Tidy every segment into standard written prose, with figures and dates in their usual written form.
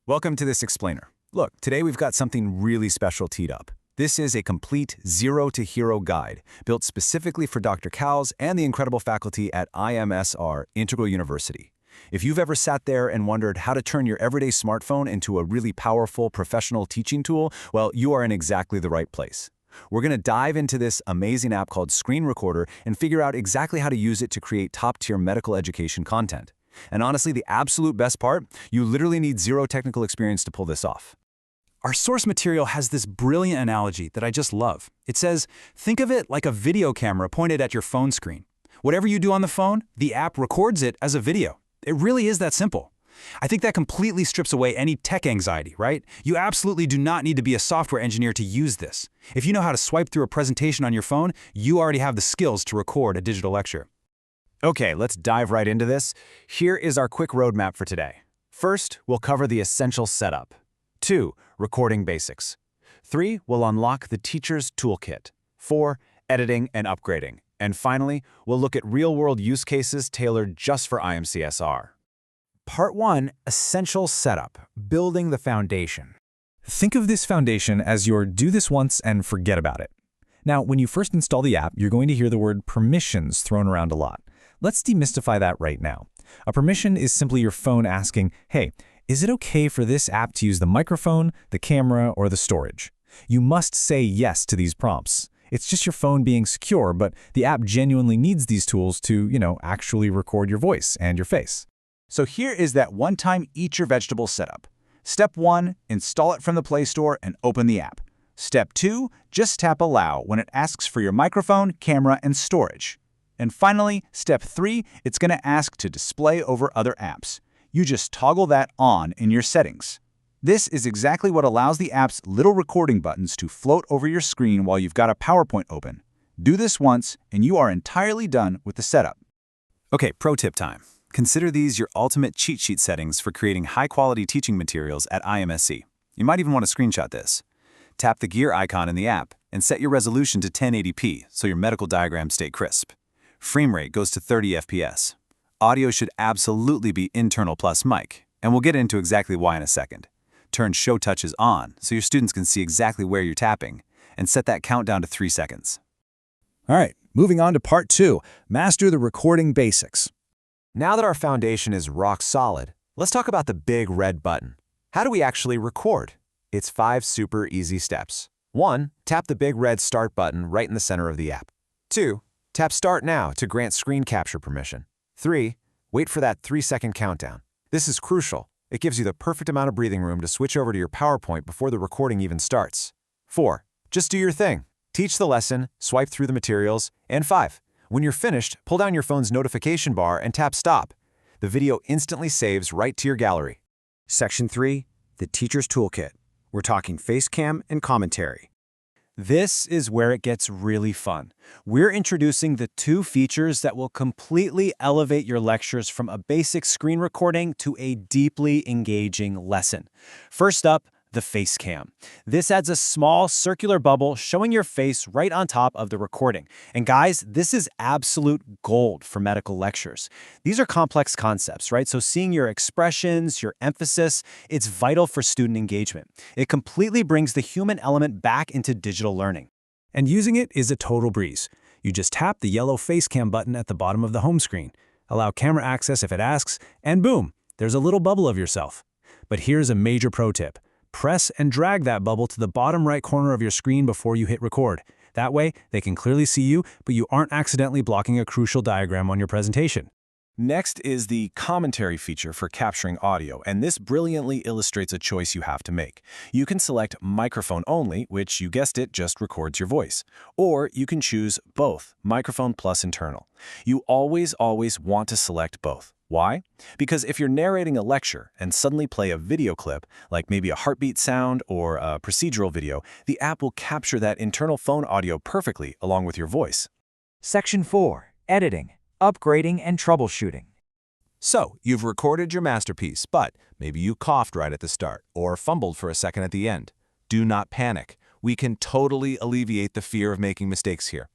Welcome to this explainer. Look, today we've got something really special teed up. This is a complete Zero to Hero guide, built specifically for Dr. Cowles and the incredible faculty at IIMSR, Integral University. If you've ever sat there and wondered how to turn your everyday smartphone into a really powerful professional teaching tool, well, you are in exactly the right place. We're going to dive into this amazing app called Screen Recorder and figure out exactly how to use it to create top-tier medical education content. And honestly, the absolute best part, you literally need zero technical experience to pull this off. Our source material has this brilliant analogy that I just love. It says, think of it like a video camera pointed at your phone screen. Whatever you do on the phone, the app records it as a video. It really is that simple. I think that completely strips away any tech anxiety, right? You absolutely do not need to be a software engineer to use this. If you know how to swipe through a presentation on your phone, you already have the skills to record a digital lecture. Okay, let's dive right into this. Here is our quick roadmap for today. First, we'll cover the essential setup. 2, recording basics. 3, we'll unlock the teacher's toolkit. 4, editing and upgrading. And finally, we'll look at real-world use cases tailored just for IIMSR. Part 1, Essential Setup, Building the Foundation. Think of this foundation as your do this once and forget about it. Now, when you first install the app, you're going to hear the word permissions thrown around a lot. Let's demystify that right now. A permission is simply your phone asking, hey, is it okay for this app to use the microphone, the camera, or the storage? You must say yes to these prompts. It's just your phone being secure, but the app genuinely needs these tools to, actually record your voice and your face. So here is that one-time Eat Your Vegetables setup. Step 1, install it from the Play Store and open the app. Step 2, just tap Allow when it asks for your microphone, camera, and storage. And finally, Step 3, it's going to ask to display over other apps. You just toggle that on in your settings. This is exactly what allows the app's little recording buttons to float over your screen while you've got a PowerPoint open. Do this once, and you are entirely done with the setup. Okay, pro tip time. Consider these your ultimate cheat sheet settings for creating high-quality teaching materials at IMSC. You might even want to screenshot this. Tap the gear icon in the app and set your resolution to 1080p so your medical diagrams stay crisp. Frame rate goes to 30 FPS. Audio should absolutely be internal plus mic, and we'll get into exactly why in a second. Turn Show Touches on so your students can see exactly where you're tapping, and set that countdown to 3 seconds. All right, moving on to Part 2, Master the Recording Basics. Now that our foundation is rock solid, let's talk about the big red button. How do we actually record? It's 5 super easy steps. 1, tap the big red Start button right in the center of the app. 2, tap Start Now to grant screen capture permission. 3, wait for that 3-second countdown. This is crucial. It gives you the perfect amount of breathing room to switch over to your PowerPoint before the recording even starts. 4, just do your thing. Teach the lesson, swipe through the materials. And 5, when you're finished, pull down your phone's notification bar and tap Stop. The video instantly saves right to your gallery. Section 3, the Teacher's Toolkit. We're talking face cam and commentary. This is where it gets really fun. We're introducing the 2 features that will completely elevate your lectures from a basic screen recording to a deeply engaging lesson. First up, the face cam. This adds a small circular bubble showing your face right on top of the recording. And guys, this is absolute gold for medical lectures. These are complex concepts, right? So seeing your expressions, your emphasis, it's vital for student engagement. It completely brings the human element back into digital learning. And using it is a total breeze. You just tap the yellow face cam button at the bottom of the home screen, allow camera access if it asks, and boom, there's a little bubble of yourself. But here's a major pro tip. Press and drag that bubble to the bottom right corner of your screen before you hit record. That way, they can clearly see you, but you aren't accidentally blocking a crucial diagram on your presentation. Next is the commentary feature for capturing audio, and this brilliantly illustrates a choice you have to make. You can select microphone only, which, you guessed it, just records your voice. Or you can choose both, microphone plus internal. You always want to select both. Why? Because if you're narrating a lecture and suddenly play a video clip, like maybe a heartbeat sound or a procedural video, the app will capture that internal phone audio perfectly along with your voice. Section 4, Editing, Upgrading, and Troubleshooting. So, you've recorded your masterpiece, but maybe you coughed right at the start or fumbled for a second at the end. Do not panic. We can totally alleviate the fear of making mistakes here.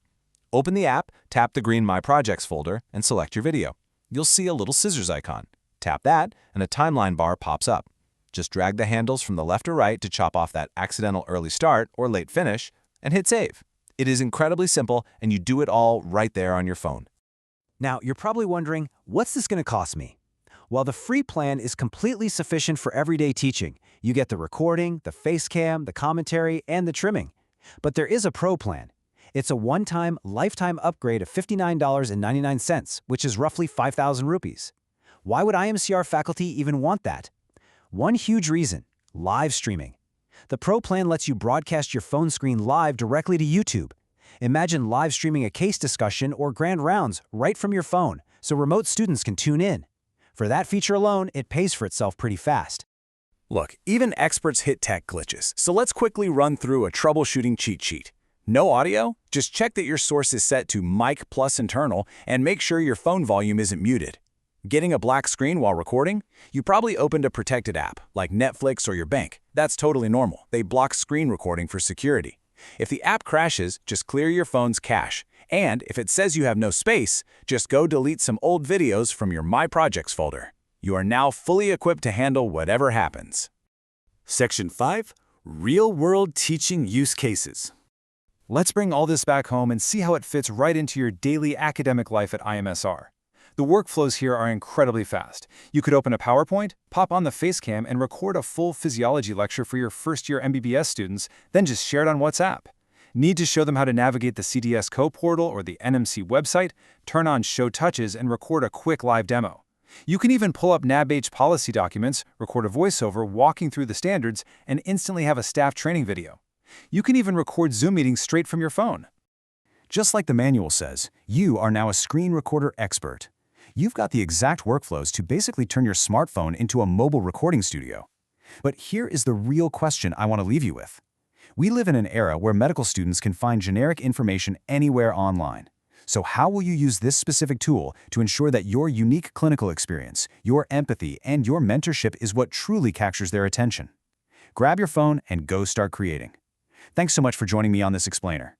Open the app, tap the green My Projects folder, and select your video. You'll see a little scissors icon. Tap that, and a timeline bar pops up. Just drag the handles from the left or right to chop off that accidental early start or late finish, and hit save. It is incredibly simple, and you do it all right there on your phone. Now, you're probably wondering, what's this going to cost me? Well, the free plan is completely sufficient for everyday teaching. You get the recording, the face cam, the commentary, and the trimming. But there is a pro plan. It's a one-time, lifetime upgrade of $59.99, which is roughly 5,000 rupees. Why would IIMSR faculty even want that? One huge reason: live streaming. The Pro plan lets you broadcast your phone screen live directly to YouTube. Imagine live streaming a case discussion or grand rounds right from your phone, so remote students can tune in. For that feature alone, it pays for itself pretty fast. Look, even experts hit tech glitches, so let's quickly run through a troubleshooting cheat sheet. No audio? Just check that your source is set to mic plus internal and make sure your phone volume isn't muted. Getting a black screen while recording? You probably opened a protected app, like Netflix or your bank. That's totally normal. They block screen recording for security. If the app crashes, just clear your phone's cache. And if it says you have no space, just go delete some old videos from your My Projects folder. You are now fully equipped to handle whatever happens. Section 5. Real-world teaching use cases. Let's bring all this back home and see how it fits right into your daily academic life at IIMSR. The workflows here are incredibly fast. You could open a PowerPoint, pop on the Facecam, and record a full physiology lecture for your first-year MBBS students, then just share it on WhatsApp. Need to show them how to navigate the CDS Co portal or the NMC website? Turn on Show Touches and record a quick live demo. You can even pull up NABH policy documents, record a voiceover walking through the standards, and instantly have a staff training video. You can even record Zoom meetings straight from your phone. Just like the manual says, you are now a screen recorder expert. You've got the exact workflows to basically turn your smartphone into a mobile recording studio. But here is the real question I want to leave you with. We live in an era where medical students can find generic information anywhere online. So how will you use this specific tool to ensure that your unique clinical experience, your empathy, and your mentorship is what truly captures their attention? Grab your phone and go start creating. Thanks so much for joining me on this explainer.